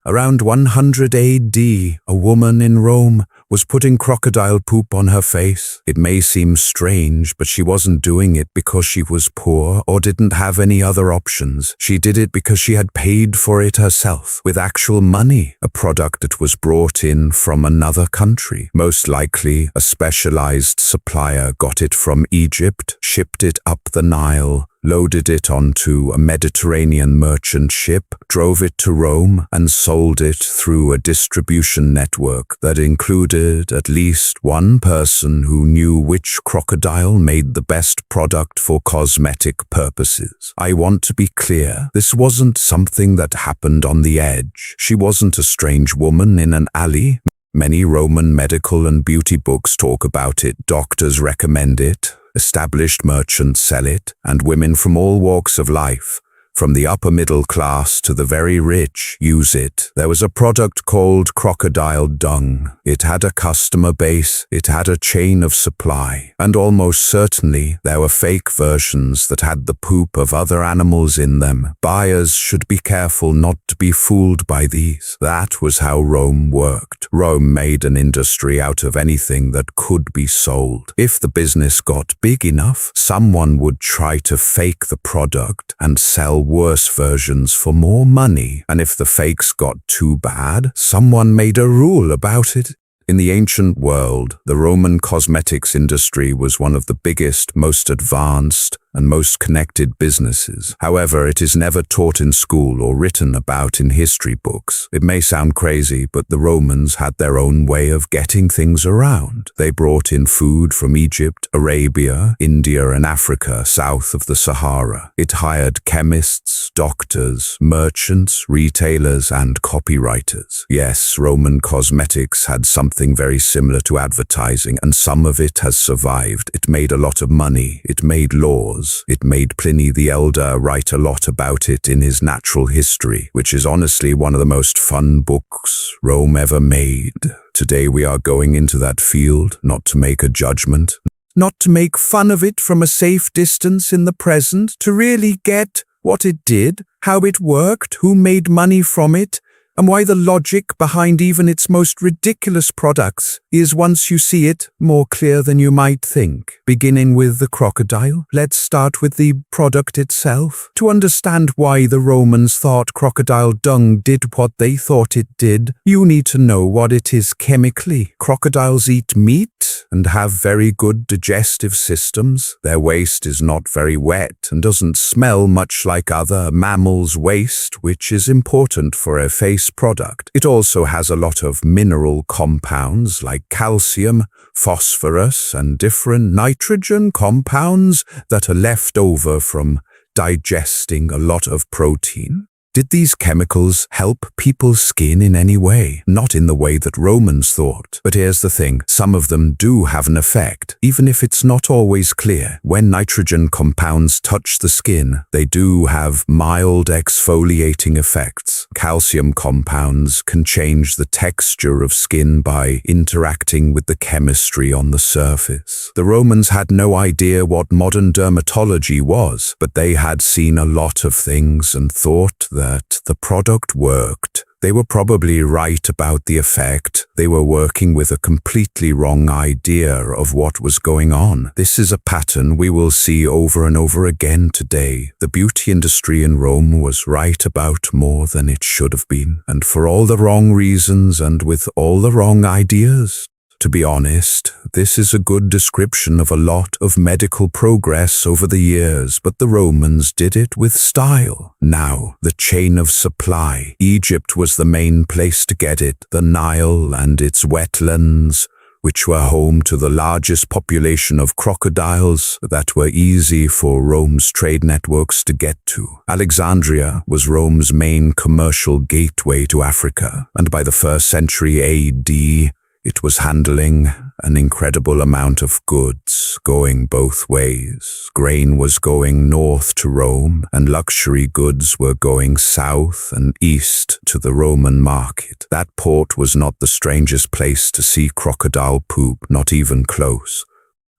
Around 100 AD, a woman in Rome was putting crocodile poop on her face. It may seem strange, but she wasn't doing it because she was poor or didn't have any other options. She did it because she had paid for it herself with actual money, a product that was brought in from another country. Most likely, a specialized supplier got it from Egypt, shipped it up the Nile, loaded it onto a Mediterranean merchant ship, drove it to Rome, and sold it through a distribution network that included at least one person who knew which crocodile made the best product for cosmetic purposes. I want to be clear, this wasn't something that happened on the edge. She wasn't a strange woman in an alley. Many Roman medical and beauty books talk about it, doctors recommend it, established merchants sell it, and women from all walks of life, from the upper middle class to the very rich, use it. There was a product called crocodile dung. It had a customer base, it had a chain of supply, and almost certainly there were fake versions that had the poop of other animals in them. Buyers should be careful not to be fooled by these. That was how Rome worked. Rome made an industry out of anything that could be sold. If the business got big enough, someone would try to fake the product and sell worse versions for more money. And if the fakes got too bad, someone made a rule about it. In the ancient world, the Roman cosmetics industry was one of the biggest, most advanced, and most connected businesses. However, it is never taught in school or written about in history books. It may sound crazy, but the Romans had their own way of getting things around. They brought in food from Egypt, Arabia, India, and Africa south of the Sahara. It hired chemists, doctors, merchants, retailers, and copywriters. Yes, Roman cosmetics had something very similar to advertising, and some of it has survived. It made a lot of money. It made laws. It made Pliny the Elder write a lot about it in his Natural History, which is honestly one of the most fun books Rome ever made. Today we are going into that field, not to make a judgment, not to make fun of it from a safe distance in the present, to really get what it did, how it worked, who made money from it, and why the logic behind even its most ridiculous products is, once you see it, more clear than you might think. Beginning with the crocodile, let's start with the product itself. To understand why the Romans thought crocodile dung did what they thought it did, you need to know what it is chemically. Crocodiles eat meat and have very good digestive systems. Their waste is not very wet and doesn't smell much like other mammals' waste, which is important for a face product. It also has a lot of mineral compounds like calcium, phosphorus, and different nitrogen compounds that are left over from digesting a lot of protein. Did these chemicals help people's skin in any way? Not in the way that Romans thought. But here's the thing, some of them do have an effect, even if it's not always clear. When nitrogen compounds touch the skin, they do have mild exfoliating effects. Calcium compounds can change the texture of skin by interacting with the chemistry on the surface. The Romans had no idea what modern dermatology was, but they had seen a lot of things and thought that the product worked. They were probably right about the effect. They were working with a completely wrong idea of what was going on. This is a pattern we will see over and over again today. The beauty industry in Rome was right about more than it should have been, and for all the wrong reasons and with all the wrong ideas. To be honest, this is a good description of a lot of medical progress over the years, but the Romans did it with style. Now, the chain of supply. Egypt was the main place to get it, the Nile and its wetlands, which were home to the largest population of crocodiles that were easy for Rome's trade networks to get to. Alexandria was Rome's main commercial gateway to Africa, and by the 1st century AD, it was handling an incredible amount of goods going both ways. Grain was going north to Rome, and luxury goods were going south and east to the Roman market. That port was not the strangest place to see crocodile poop, not even close.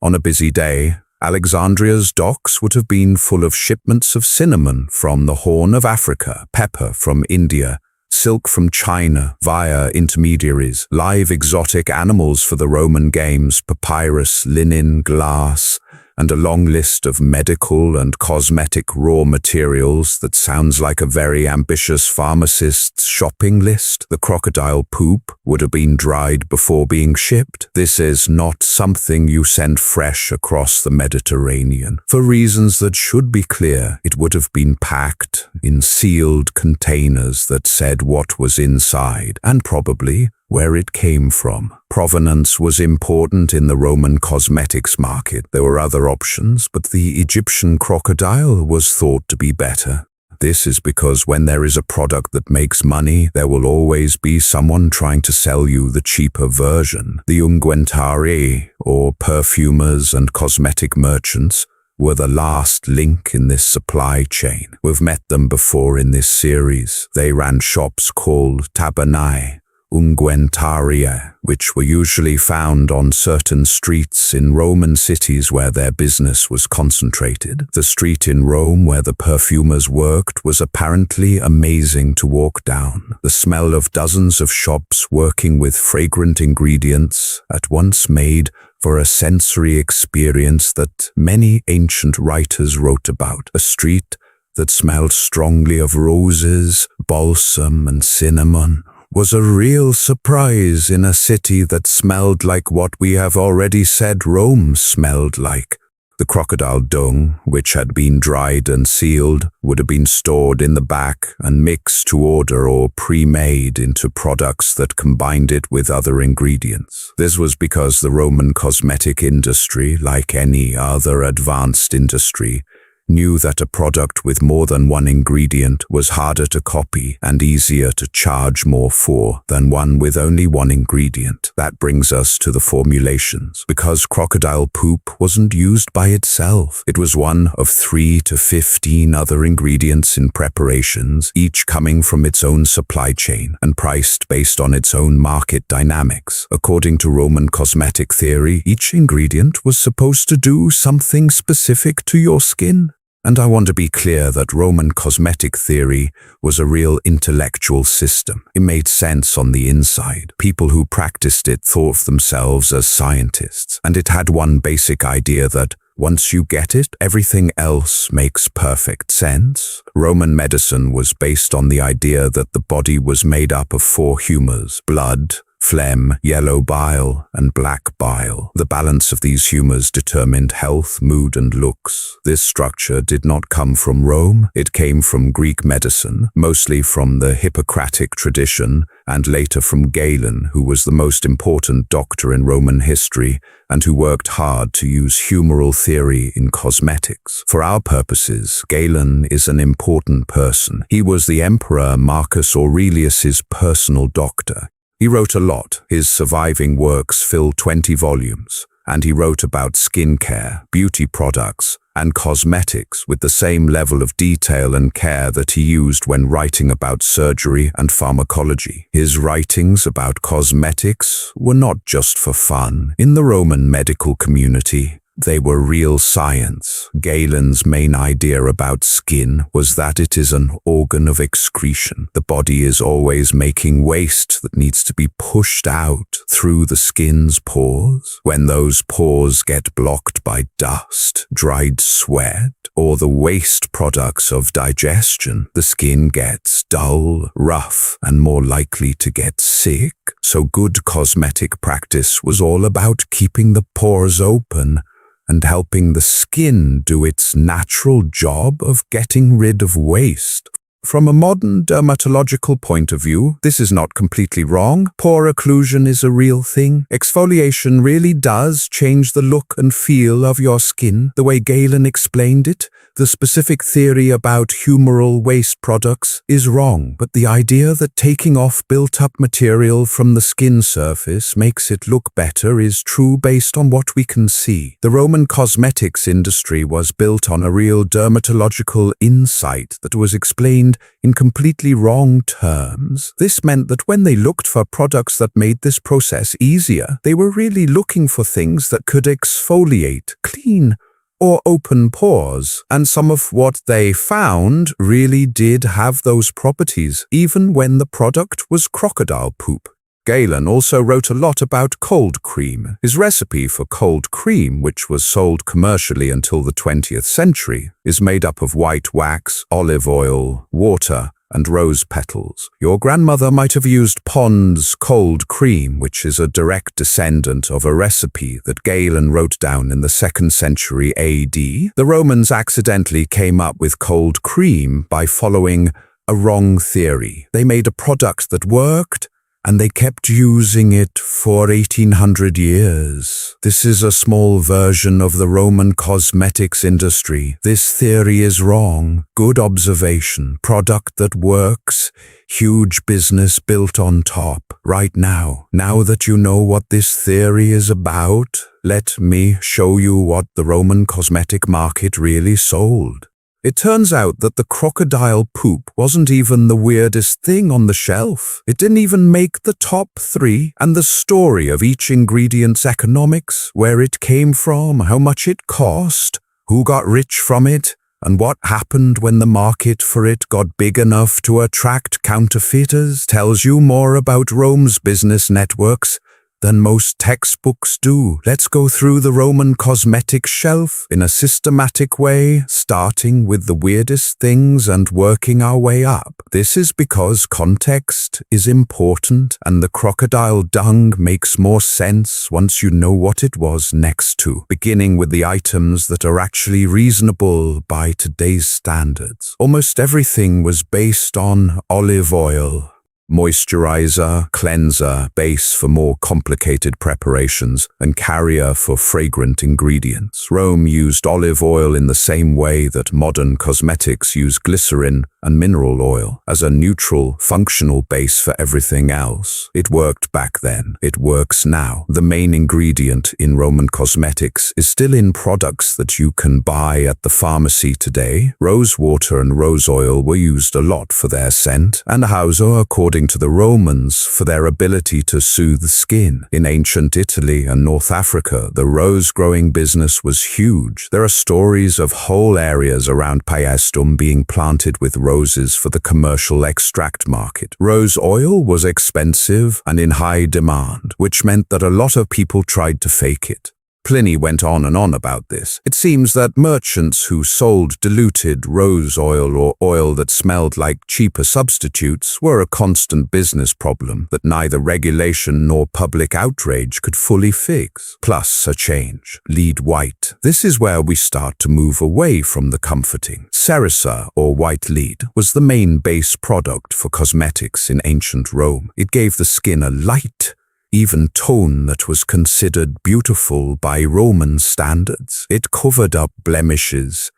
On a busy day, Alexandria's docks would have been full of shipments of cinnamon from the Horn of Africa, pepper from India, silk from China via intermediaries, live exotic animals for the Roman games, papyrus, linen, glass, and a long list of medical and cosmetic raw materials that sounds like a very ambitious pharmacist's shopping list. The crocodile poop would have been dried before being shipped. This is not something you send fresh across the Mediterranean. For reasons that should be clear, it would have been packed in sealed containers that said what was inside, and probably where it came from. Provenance was important in the Roman cosmetics market. There were other options, but the Egyptian crocodile was thought to be better. This is because when there is a product that makes money, there will always be someone trying to sell you the cheaper version. The unguentari, or perfumers and cosmetic merchants, were the last link in this supply chain. We've met them before in this series. They ran shops called tabernae, unguentaria, which were usually found on certain streets in Roman cities where their business was concentrated. The street in Rome where the perfumers worked was apparently amazing to walk down. The smell of dozens of shops working with fragrant ingredients at once made for a sensory experience that many ancient writers wrote about. A street that smelled strongly of roses, balsam, and cinnamon was a real surprise in a city that smelled like what we have already said Rome smelled like. The crocodile dung, which had been dried and sealed, would have been stored in the back and mixed to order or pre-made into products that combined it with other ingredients. This was because the Roman cosmetic industry, like any other advanced industry, knew that a product with more than one ingredient was harder to copy and easier to charge more for than one with only one ingredient. That brings us to the formulations. Because crocodile poop wasn't used by itself, it was one of 3 to 15 other ingredients in preparations, each coming from its own supply chain and priced based on its own market dynamics. According to Roman cosmetic theory, each ingredient was supposed to do something specific to your skin. And I want to be clear that Roman cosmetic theory was a real intellectual system. It made sense on the inside. People who practiced it thought of themselves as scientists. And it had one basic idea that once you get it, everything else makes perfect sense. Roman medicine was based on the idea that the body was made up of 4 humors: blood, phlegm, yellow bile, and black bile. The balance of these humors determined health, mood, and looks. This structure did not come from Rome. It came from Greek medicine, mostly from the Hippocratic tradition, and later from Galen, who was the most important doctor in Roman history and who worked hard to use humoral theory in cosmetics. For our purposes, Galen is an important person. He was the Emperor Marcus Aurelius's personal doctor. He wrote a lot. His surviving works fill 20 volumes, and he wrote about skincare, beauty products, and cosmetics with the same level of detail and care that he used when writing about surgery and pharmacology. His writings about cosmetics were not just for fun. In the Roman medical community, they were real science. Galen's main idea about skin was that it is an organ of excretion. The body is always making waste that needs to be pushed out through the skin's pores. When those pores get blocked by dust, dried sweat, or the waste products of digestion, the skin gets dull, rough, and more likely to get sick. So good cosmetic practice was all about keeping the pores open and helping the skin do its natural job of getting rid of waste. From a modern dermatological point of view, this is not completely wrong. Pore occlusion is a real thing. Exfoliation really does change the look and feel of your skin. The way Galen explained it, the specific theory about humoral waste products is wrong, but the idea that taking off built-up material from the skin surface makes it look better is true based on what we can see. The Roman cosmetics industry was built on a real dermatological insight that was explained in completely wrong terms. This meant that when they looked for products that made this process easier, they were really looking for things that could exfoliate, clean, or open pores, and some of what they found really did have those properties, even when the product was crocodile poop. Galen also wrote a lot about cold cream. His recipe for cold cream, which was sold commercially until the 20th century, is made up of white wax, olive oil, water, and rose petals. Your grandmother might have used Pond's cold cream, which is a direct descendant of a recipe that Galen wrote down in the 2nd century AD. The Romans accidentally came up with cold cream by following a wrong theory. They made a product that worked, and they kept using it for 1800 years. This is a small version of the Roman cosmetics industry. This theory is wrong. Good observation. Product that works. Huge business built on top. Right now that you know what this theory is about, let me show you what the Roman cosmetic market really sold. It turns out that the crocodile poop wasn't even the weirdest thing on the shelf. It didn't even make the top 3, and the story of each ingredient's economics, where it came from, how much it cost, who got rich from it, and what happened when the market for it got big enough to attract counterfeiters, tells you more about Rome's business networks than most textbooks do. Let's go through the Roman cosmetic shelf in a systematic way, starting with the weirdest things and working our way up. This is because context is important, and the crocodile dung makes more sense once you know what it was next to, beginning with the items that are actually reasonable by today's standards. Almost everything was based on olive oil. Moisturizer, cleanser, base for more complicated preparations, and carrier for fragrant ingredients. Rome used olive oil in the same way that modern cosmetics use glycerin and mineral oil, as a neutral, functional base for everything else. It worked back then. It works now. The main ingredient in Roman cosmetics is still in products that you can buy at the pharmacy today. Rose water and rose oil were used a lot for their scent, and hauser, according to the Romans, for their ability to soothe skin. In ancient Italy and North Africa, the rose-growing business was huge. There are stories of whole areas around Paestum being planted with roses for the commercial extract market. Rose oil was expensive and in high demand, which meant that a lot of people tried to fake it. Pliny went on and on about this. It seems that merchants who sold diluted rose oil or oil that smelled like cheaper substitutes were a constant business problem that neither regulation nor public outrage could fully fix. Plus a change. Lead white. This is where we start to move away from the comforting. Cerisa, or white lead, was the main base product for cosmetics in ancient Rome. It gave the skin a light, even tone that was considered beautiful by Roman standards. It covered up blemishes,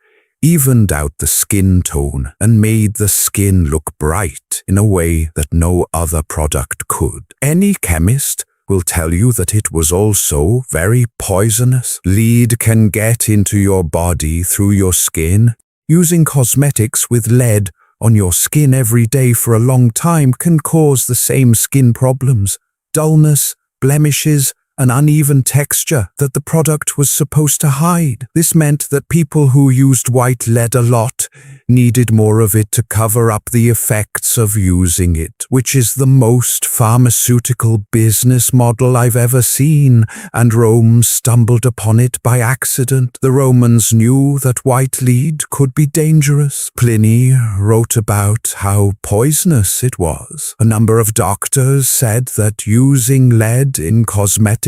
evened out the skin tone, and made the skin look bright in a way that no other product could. Any chemist will tell you that it was also very poisonous. Lead can get into your body through your skin. Using cosmetics with lead on your skin every day for a long time can cause the same skin problems. Dullness, blemishes, an uneven texture that the product was supposed to hide. This meant that people who used white lead a lot needed more of it to cover up the effects of using it, which is the most pharmaceutical business model I've ever seen, and Rome stumbled upon it by accident. The Romans knew that white lead could be dangerous. Pliny wrote about how poisonous it was. A number of doctors said that using lead in cosmetics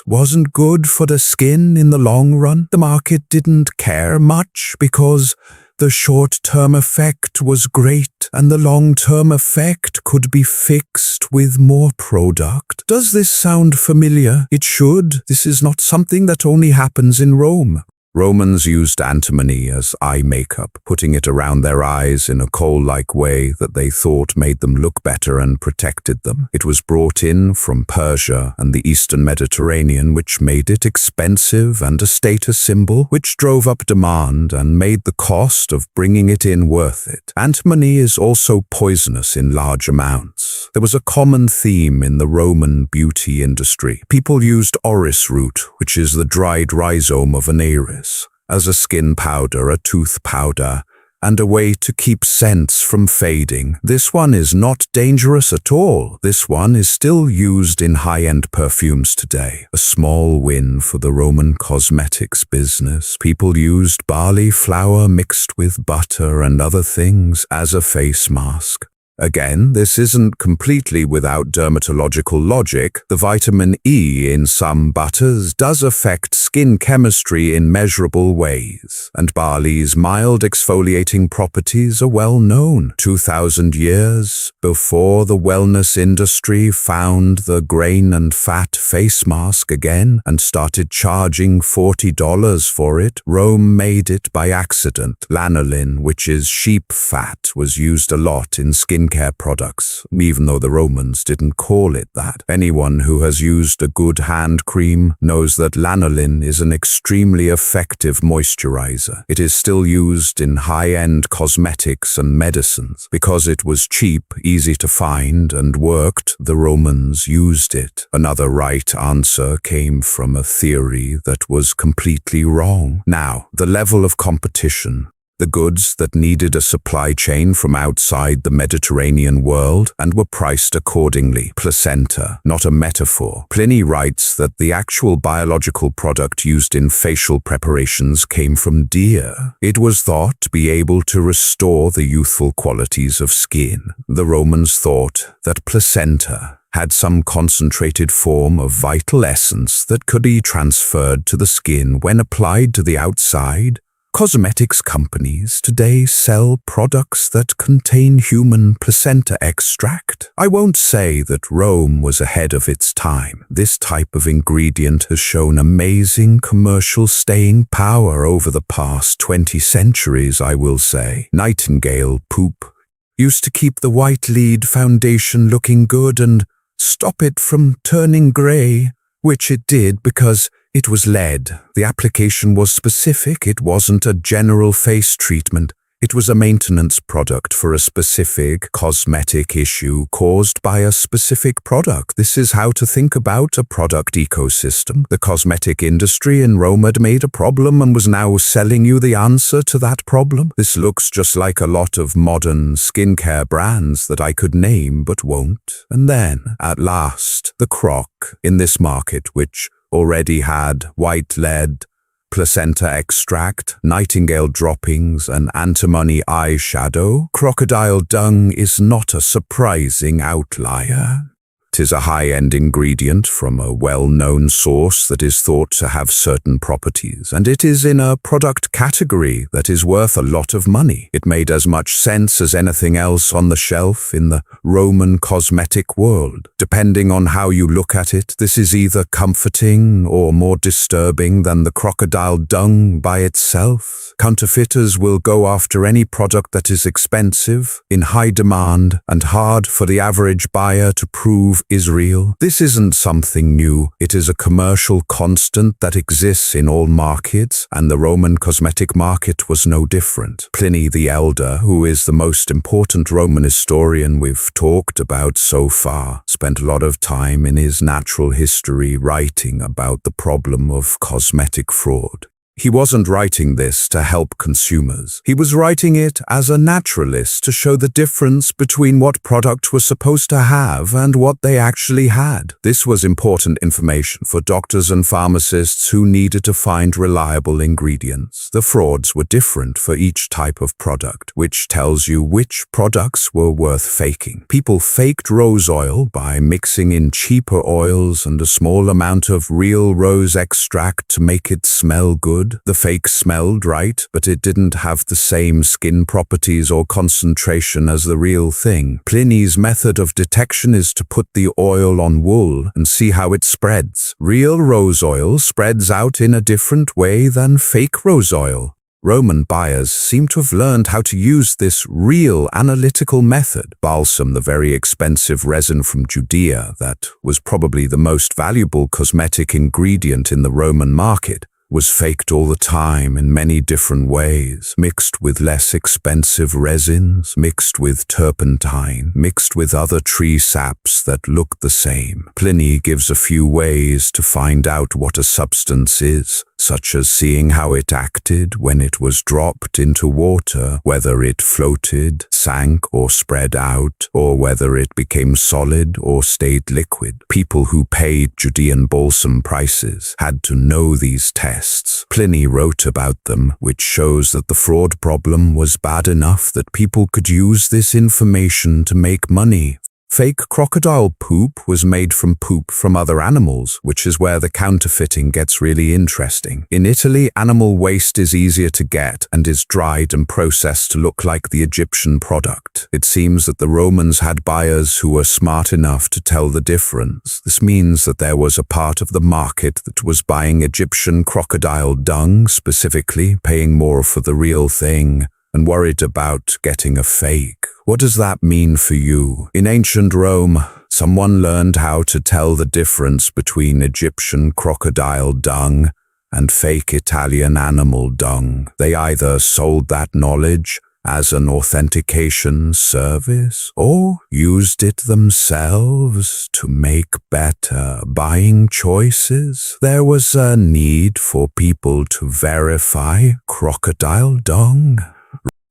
wasn't good for the skin in the long run. The market didn't care much because the short-term effect was great and the long-term effect could be fixed with more product. Does this sound familiar? It should. This is not something that only happens in Rome. Romans used antimony as eye makeup, putting it around their eyes in a coal-like way that they thought made them look better and protected them. It was brought in from Persia and the Eastern Mediterranean, which made it expensive and a status symbol, which drove up demand and made the cost of bringing it in worth it. Antimony is also poisonous in large amounts. There was a common theme in the Roman beauty industry. People used orris root, which is the dried rhizome of an iris. as a skin powder, a tooth powder, and a way to keep scents from fading. This one is not dangerous at all. This one is still used in high-end perfumes today. A small win for the Roman cosmetics business. People used barley flour mixed with butter and other things as a face mask. Again, this isn't completely without dermatological logic. The vitamin E in some butters does affect skin chemistry in measurable ways, and barley's mild exfoliating properties are well known. 2,000 years before the wellness industry found the grain and fat face mask again and started charging $40 for it, Rome made it by accident. Lanolin, which is sheep fat, was used a lot in skincare products, even though the Romans didn't call it that. Anyone who has used a good hand cream knows that lanolin is an extremely effective moisturizer. It is still used in high-end cosmetics and medicines. Because it was cheap, easy to find, and worked, the Romans used it. Another right answer came from a theory that was completely wrong. Now, the level of competition. The goods that needed a supply chain from outside the Mediterranean world and were priced accordingly. Placenta, not a metaphor. Pliny writes that the actual biological product used in facial preparations came from deer. It was thought to be able to restore the youthful qualities of skin. The Romans thought that placenta had some concentrated form of vital essence that could be transferred to the skin when applied to the outside. Cosmetics companies today sell products that contain human placenta extract. I won't say that Rome was ahead of its time. This type of ingredient has shown amazing commercial staying power over the past 20 centuries, I will say. Nightingale poop used to keep the white lead foundation looking good and stop it from turning grey, which it did because it was lead. The application was specific. It wasn't a general face treatment. It was a maintenance product for a specific cosmetic issue caused by a specific product. This is how to think about a product ecosystem. The cosmetic industry in Rome had made a problem and was now selling you the answer to that problem. This looks just like a lot of modern skincare brands that I could name but won't. And then, at last, the croc in this market, which already had white lead, placenta extract, nightingale droppings, and antimony eyeshadow. Crocodile dung is not a surprising outlier. It is a high-end ingredient from a well-known source that is thought to have certain properties, and it is in a product category that is worth a lot of money. It made as much sense as anything else on the shelf in the Roman cosmetic world. Depending on how you look at it, this is either comforting or more disturbing than the crocodile dung by itself. Counterfeiters will go after any product that is expensive, in high demand, and hard for the average buyer to prove is real. This isn't something new. It is a commercial constant that exists in all markets, and the Roman cosmetic market was no different. Pliny the Elder, who is the most important Roman historian we've talked about so far, spent a lot of time in his natural history writing about the problem of cosmetic fraud. He wasn't writing this to help consumers. He was writing it as a naturalist to show the difference between what product was supposed to have and what they actually had. This was important information for doctors and pharmacists who needed to find reliable ingredients. The frauds were different for each type of product, which tells you which products were worth faking. People faked rose oil by mixing in cheaper oils and a small amount of real rose extract to make it smell good. The fake smelled right, but it didn't have the same skin properties or concentration as the real thing. Pliny's method of detection is to put the oil on wool and see how it spreads. Real rose oil spreads out in a different way than fake rose oil. Roman buyers seem to have learned how to use this real analytical method. Balsam, the very expensive resin from Judea that was probably the most valuable cosmetic ingredient in the Roman market, was faked all the time in many different ways, mixed with less expensive resins, mixed with turpentine, mixed with other tree saps that look the same. Pliny gives a few ways to find out what a substance is, such as seeing how it acted when it was dropped into water, whether it floated, sank, or spread out, or whether it became solid or stayed liquid. People who paid Judean balsam prices had to know these tests. Pliny wrote about them, which shows that the fraud problem was bad enough that people could use this information to make money. Fake crocodile poop was made from poop from other animals, which is where the counterfeiting gets really interesting. In Italy, animal waste is easier to get and is dried and processed to look like the Egyptian product. It seems that the Romans had buyers who were smart enough to tell the difference. This means that there was a part of the market that was buying Egyptian crocodile dung, specifically paying more for the real thing, and worried about getting a fake. What does that mean for you? In ancient Rome, someone learned how to tell the difference between Egyptian crocodile dung and fake Italian animal dung. They either sold that knowledge as an authentication service or used it themselves to make better buying choices. There was a need for people to verify crocodile dung.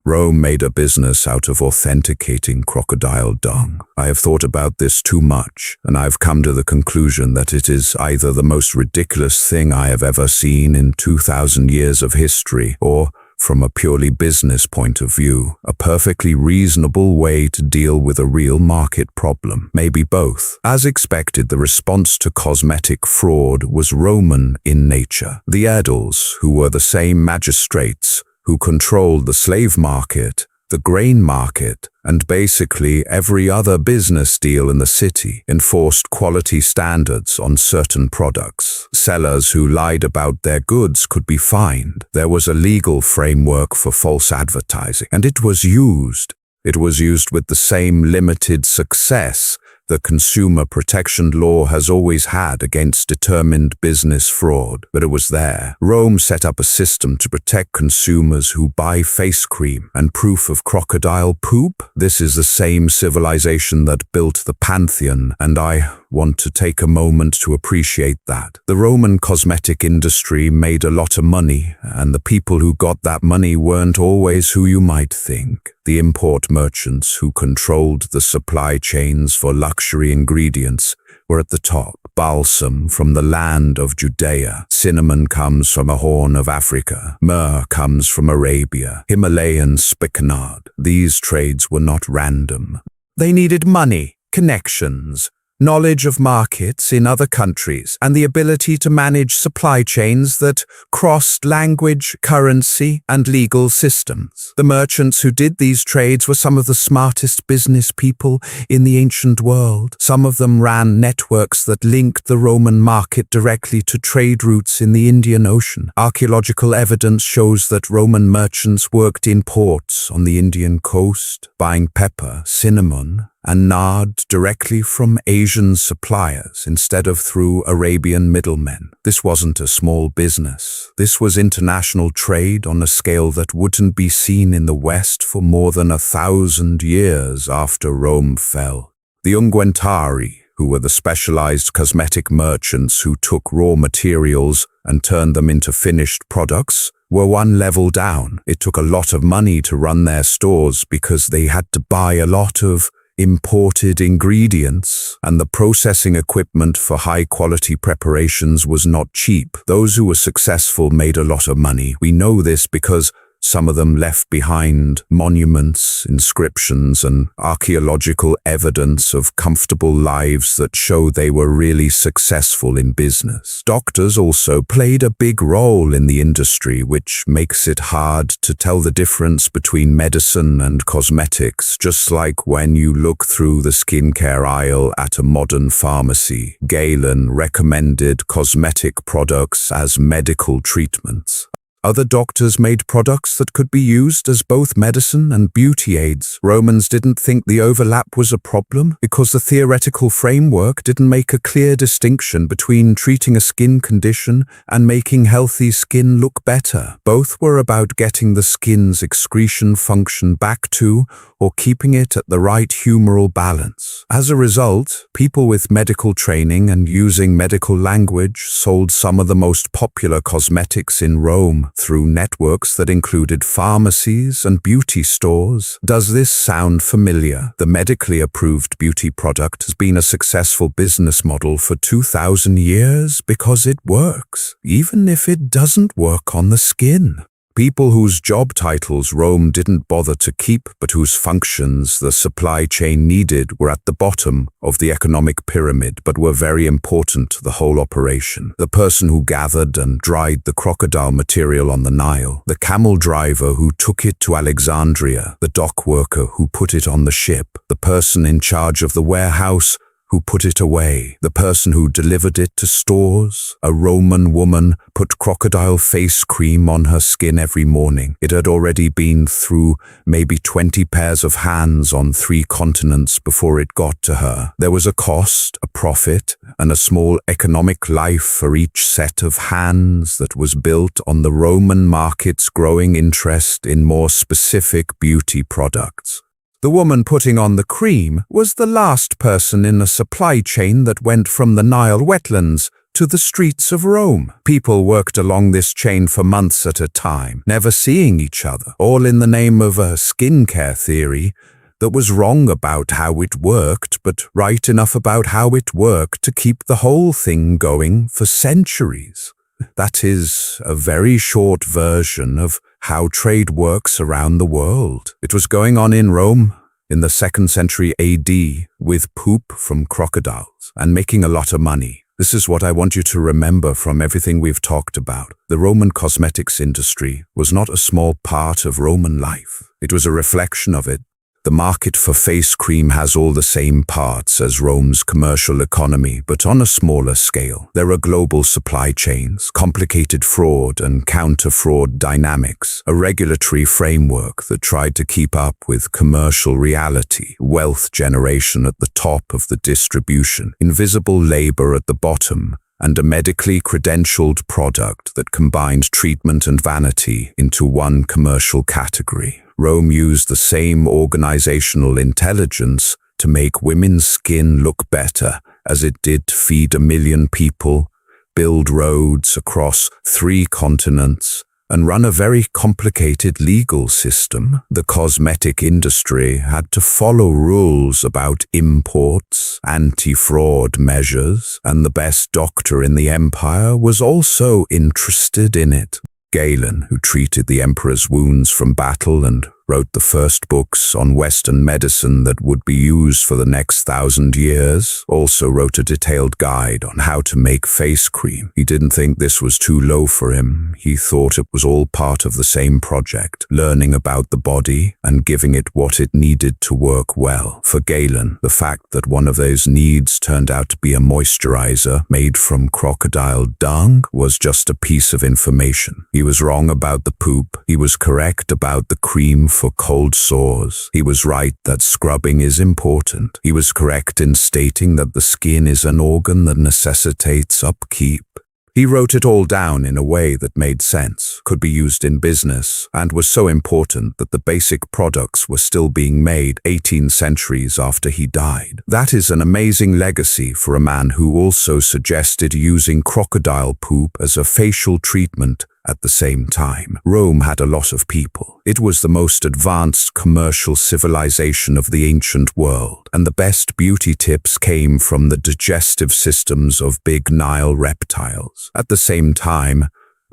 Rome made a business out of authenticating crocodile dung. I have thought about this too much, and I've come to the conclusion that it is either the most ridiculous thing I have ever seen in 2,000 years of history, or, from a purely business point of view, a perfectly reasonable way to deal with a real market problem. Maybe both. As expected, the response to cosmetic fraud was Roman in nature. The aediles, who were the same magistrates who controlled the slave market, the grain market, and basically every other business deal in the city, enforced quality standards on certain products. Sellers who lied about their goods could be fined. There was a legal framework for false advertising, and it was used. It was used with the same limited success the consumer protection law has always had against determined business fraud, but it was there. Rome set up a system to protect consumers who buy face cream and proof of crocodile poop. This is the same civilization that built the Pantheon, and I want to take a moment to appreciate that. The Roman cosmetic industry made a lot of money, and the people who got that money weren't always who you might think. The import merchants who controlled the supply chains for luxury ingredients were at the top. Balsam from the land of Judea. Cinnamon comes from a horn of Africa. Myrrh comes from Arabia. Himalayan spikenard. These trades were not random. They needed money, connections, knowledge of markets in other countries, and the ability to manage supply chains that crossed language, currency, and legal systems. The merchants who did these trades were some of the smartest business people in the ancient world. Some of them ran networks that linked the Roman market directly to trade routes in the Indian Ocean. Archaeological evidence shows that Roman merchants worked in ports on the Indian coast, buying pepper, cinnamon, and nard directly from Asian suppliers instead of through Arabian middlemen. This wasn't a small business. This was international trade on a scale that wouldn't be seen in the West for more than 1,000 years after Rome fell. The unguentarii, who were the specialized cosmetic merchants who took raw materials and turned them into finished products, were one level down. It took a lot of money to run their stores because they had to buy a lot of imported ingredients, and the processing equipment for high-quality preparations was not cheap. Those who were successful made a lot of money. We know this because some of them left behind monuments, inscriptions, and archaeological evidence of comfortable lives that show they were really successful in business. Doctors also played a big role in the industry, which makes it hard to tell the difference between medicine and cosmetics, just like when you look through the skincare aisle at a modern pharmacy. Galen recommended cosmetic products as medical treatments. Other doctors made products that could be used as both medicine and beauty aids. Romans didn't think the overlap was a problem because the theoretical framework didn't make a clear distinction between treating a skin condition and making healthy skin look better. Both were about getting the skin's excretion function back to or keeping it at the right humoral balance. As a result, people with medical training and using medical language sold some of the most popular cosmetics in Rome through networks that included pharmacies and beauty stores. Does this sound familiar? The medically approved beauty product has been a successful business model for 2,000 years because it works, even if it doesn't work on the skin. People whose job titles Rome didn't bother to keep, but whose functions the supply chain needed, were at the bottom of the economic pyramid, but were very important to the whole operation. The person who gathered and dried the crocodile material on the Nile, the camel driver who took it to Alexandria, the dock worker who put it on the ship, the person in charge of the warehouse who put it away, the person who delivered it to stores. A Roman woman put crocodile face cream on her skin every morning. It had already been through maybe 20 pairs of hands on 3 continents before it got to her. There was a cost, a profit, and a small economic life for each set of hands that was built on the Roman market's growing interest in more specific beauty products. The woman putting on the cream was the last person in a supply chain that went from the Nile wetlands to the streets of Rome. People worked along this chain for months at a time, never seeing each other, all in the name of a skincare theory that was wrong about how it worked, but right enough about how it worked to keep the whole thing going for centuries. That is a very short version of how trade works around the world. It was going on in Rome in the 2nd century AD with poop from crocodiles and making a lot of money. This is what I want you to remember from everything we've talked about. The Roman cosmetics industry was not a small part of Roman life. It was a reflection of it. The market for face cream has all the same parts as Rome's commercial economy, but on a smaller scale. There are global supply chains, complicated fraud and counter-fraud dynamics, a regulatory framework that tried to keep up with commercial reality, wealth generation at the top of the distribution, invisible labor at the bottom, and a medically credentialed product that combined treatment and vanity into one commercial category. Rome used the same organizational intelligence to make women's skin look better as it did to feed 1 million people, build roads across 3 continents, and run a very complicated legal system. The cosmetic industry had to follow rules about imports, anti-fraud measures, and the best doctor in the empire was also interested in it. Galen, who treated the emperor's wounds from battle and wrote the first books on Western medicine that would be used for the next 1,000 years, also wrote a detailed guide on how to make face cream. He didn't think this was too low for him. He thought it was all part of the same project, learning about the body and giving it what it needed to work well. For Galen, the fact that one of those needs turned out to be a moisturizer made from crocodile dung was just a piece of information. He was wrong about the poop. He was correct about the cream for cold sores. He was right that scrubbing is important. He was correct in stating that the skin is an organ that necessitates upkeep. He wrote it all down in a way that made sense, could be used in business, and was so important that the basic products were still being made 18 centuries after he died. That is an amazing legacy for a man who also suggested using crocodile poop as a facial treatment at the same time. Rome had a lot of people. It was the most advanced commercial civilization of the ancient world, and the best beauty tips came from the digestive systems of big Nile reptiles. At the same time,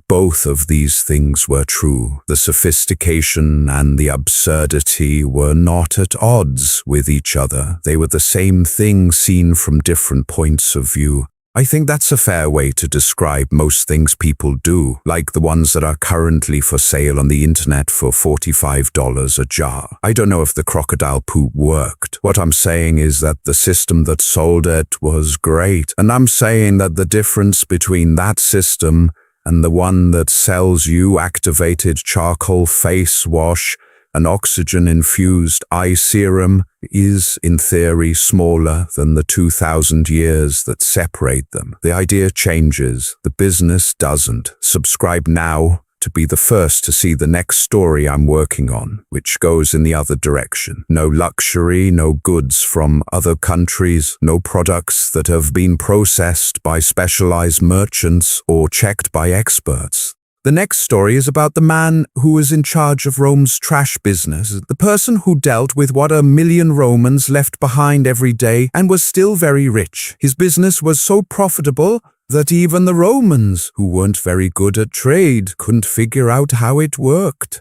both of these things were true. The sophistication and the absurdity were not at odds with each other. They were the same thing seen from different points of view. I think that's a fair way to describe most things people do, like the ones that are currently for sale on the internet for $45 a jar. I don't know if the crocodile poop worked. What I'm saying is that the system that sold it was great, and I'm saying that the difference between that system and the one that sells you activated charcoal face wash and oxygen-infused eye serum is, in theory, smaller than the 2,000 years that separate them. The idea changes, the business doesn't. Subscribe now to be the first to see the next story I'm working on, which goes in the other direction. No luxury, no goods from other countries, no products that have been processed by specialized merchants or checked by experts. The next story is about the man who was in charge of Rome's trash business, the person who dealt with what 1 million Romans left behind every day and was still very rich. His business was so profitable that even the Romans, who weren't very good at trade, couldn't figure out how it worked.